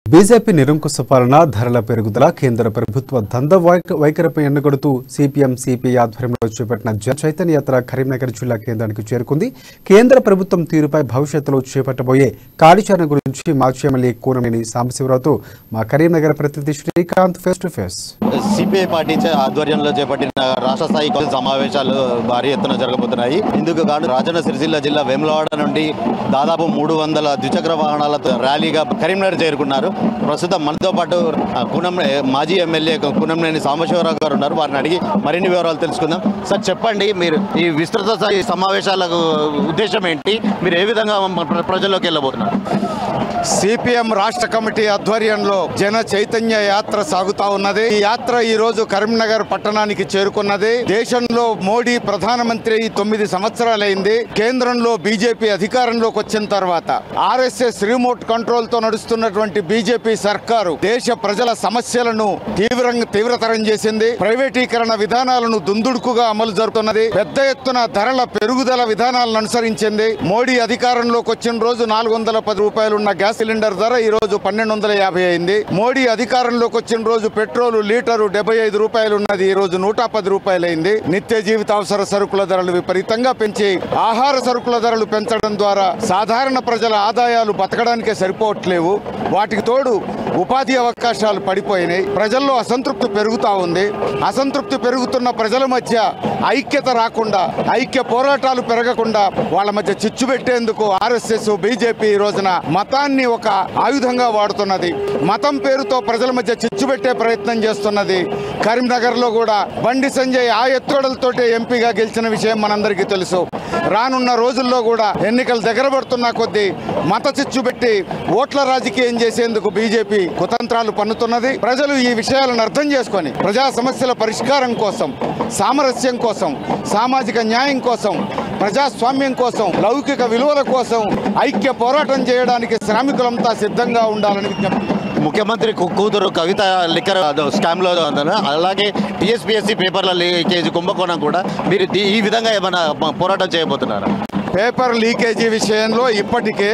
BJP నిరంకుశ పాలన ధరల పెరుగుదల కేంద్ర ప్రభుత్వ దంద వైఖరిపై ఎండగడుతూ సిపిఎం సిపిఐ ఆధ్వర్యంలో చేపట్టిన జన చైతన్య యాత్ర కరీంనగర్ జిల్లా కేంద్రానికి చేరుకుంది. కేంద్ర ప్రభుత్వం తీరుపై భవిష్యత్తులో చేపట్టబోయే కార్యాచరణ గురించి మాజీ ఎమ్మెల్యే కూనమనేని సాంబశివరావుతో మా కరీంనగర్ ప్రతినిధి Srikanth face to face. CPI party ఆధ్వర్యంలో చేపట్టిన రాష్ట్ర స్థాయి సమావేశాలు భారీ ఎత్తున జరగబోతున్నాయి. ఇందుకు గాను రాజన్న సిరిసిల్ల జిల్లా వేములవాడ నుండి దాదాపు 300 ద్విచక్ర వాహనాలతో ర్యాలీగా కరీంనగర్ చేరుకున్నారు. ప్రస్తుతం మనతో పాటు మాజీ ఎమ్మెల్యే కూనమనేని సాంబశివరావు గారు ఉన్నారు. వారిని అడిగి మరిన్ని వివరాలు తెలుసుకుందాం. సార్ చెప్పండి, మీరు ఈ విస్తృత స్థాయి సమావేశాలకు ఉద్దేశం ఏంటి? మీరు ఏ విధంగా ప్రజల్లోకి వెళ్ళబోతున్నారు? సిపిఎం రాష్ట్ర కమిటీ ఆధ్వర్యంలో జన చైతన్య యాత్ర సాగుతా ఉన్నది. ఈ యాత్ర ఈ రోజు కరీంనగర్ పట్టణానికి చేరుకున్నది. దేశంలో మోడీ ప్రధానమంత్రి 9 సంవత్సరాలైంది. కేంద్రంలో బీజేపీ అధికారంలోకి వచ్చిన తర్వాత ఆర్ఎస్ఎస్ రిమోట్ కంట్రోల్ తో నడుస్తున్నటువంటి బీజేపీ సర్కారు దేశ ప్రజల సమస్యలను తీవ్రతరం చేసింది. ప్రైవేటీకరణ విధానాలను దుందుడుకుగా అమలు జరుగుతున్నది. పెద్ద ఎత్తున ధరల పెరుగుదల విధానాలను అనుసరించింది. మోడీ అధికారంలోకి వచ్చిన రోజు 410 రూపాయలు ఉన్న గ్యాస్ సిలిండర్ ధర ఈ రోజు 1250 అయింది. మోడీ అధికారంలోకి వచ్చిన రోజు పెట్రోల్ లీటరు 75 రూపాయలు ఉన్నది ఈ రోజు 110 రూపాయలు అయింది. నిత్య జీవితావసర సరుకుల ధరలు విపరీతంగా పెంచి ఆహార సరుకుల ధరలు పెంచడం ద్వారా సాధారణ ప్రజల ఆదాయాలు బతకడానికే సరిపోవట్లేవు. వాటికి తోడు ఉపాధి అవకాశాలు పడిపోయినాయి. ప్రజల్లో అసంతృప్తి పెరుగుతా ఉంది. అసంతృప్తి పెరుగుతున్న ప్రజల మధ్య ఐక్యత రాకుండా, ఐక్య పోరాటాలు పెరగకుండా వాళ్ళ మధ్య చిచ్చు పెట్టేందుకు ఆర్ఎస్ఎస్ బీజేపీ ఈ రోజున మతాన్ని ఒక ఆయుధంగా వాడుతున్నది. మతం పేరుతో ప్రజల మధ్య చిచ్చు పెట్టే ప్రయత్నం చేస్తున్నది. కరీంనగర్ లో కూడా బండి సంజయ్ ఆ ఎత్తుగడలతోటే ఎంపీగా గెలిచిన విషయం మనందరికీ తెలుసు. రానున్న రోజుల్లో కూడా ఎన్నికలు దగ్గర పడుతున్న కొద్దీ మత చిచ్చు పెట్టి ఓట్ల రాజకీయం చేసేందుకు బీజేపీ కుతంత్రాలు పన్నుతున్నది. ప్రజలు ఈ విషయాలను అర్థం చేసుకొని ప్రజా సమస్యల పరిష్కారం కోసం, సామరస్యం కోసం, సామాజిక న్యాయం కోసం, ప్రజాస్వామ్యం కోసం, లౌకిక విలువల కోసం ఐక్య పోరాటం చేయడానికి శ్రామికులంతా సిద్ధంగా ఉండాలని విజ్ఞప్తి. ముఖ్యమంత్రి కూతురు కవిత లిక్కర్ స్కామ్ లో అలాగే టీఎస్పీఎస్సీ పేపర్ల లీకేజీ కుంభకోణం కూడా మీరు ఈ విధంగా ఏమైనా పోరాటం చేయబోతున్నారా? పేపర్ లీకేజీ విషయంలో ఇప్పటికే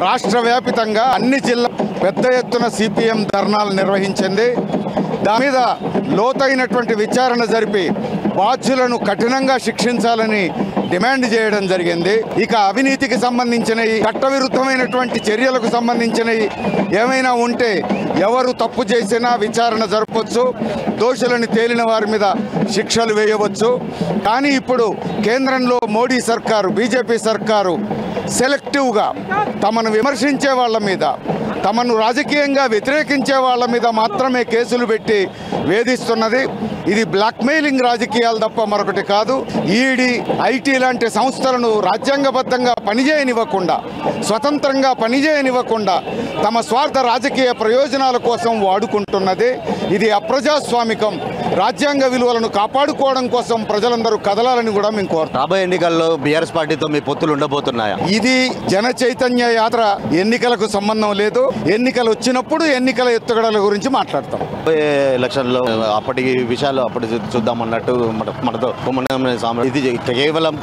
రాష్ట్ర వ్యాప్తంగా అన్ని జిల్లా పెద్ద ఎత్తున సిపిఎం ధర్నాలు నిర్వహించింది. దాని మీద లోతైనటువంటి విచారణ జరిపి బాధ్యులను కఠినంగా శిక్షించాలని డిమాండ్ చేయడం జరిగింది. ఇక అవినీతికి సంబంధించినవి, చట్టవిరుద్ధమైనటువంటి చర్యలకు సంబంధించినవి ఏమైనా ఉంటే ఎవరు తప్పు చేసినా విచారణ జరపవచ్చు, దోషులను తేలిన వారి మీద శిక్షలు వేయవచ్చు. కానీ ఇప్పుడు కేంద్రంలో మోడీ సర్కారు, బీజేపీ సర్కారు సెలెక్టివ్గా తమను విమర్శించే వాళ్ళ మీద, తమను రాజకీయంగా వ్యతిరేకించే వాళ్ళ మీద మాత్రమే కేసులు పెట్టి వేధిస్తున్నది. ఇది బ్లాక్మెయిలింగ్ రాజకీయాలు తప్ప మరొకటి కాదు. ఈడీ, ఐటీ లాంటి సంస్థలను రాజ్యాంగబద్ధంగా పనిచేయనివ్వకుండా, స్వతంత్రంగా పనిచేయనివ్వకుండా తమ స్వార్థ రాజకీయ ప్రయోజనాల కోసం వాడుకుంటున్నది. ఇది అప్రజాస్వామికం. రాజ్యాంగ విలువలను కాపాడుకోవడం కోసం ప్రజలందరూ కదలాలని కూడా మేము కోరుతాం. రాబోయే ఎన్నికల్లో బీఆర్ఎస్ పార్టీతో మీ పొత్తులు ఉండబోతున్నాయా? ఇది జన చైతన్య యాత్ర. ఎన్నికలకు సంబంధం లేదు. ఎన్నికలు వచ్చినప్పుడు ఎన్నికల ఎత్తుగడల గురించి మాట్లాడతాం. ఎలక్షన్లో అప్పటి విషయాలు అప్పుడు చూద్దాం అన్నట్టు మనతో ఇది కేవలం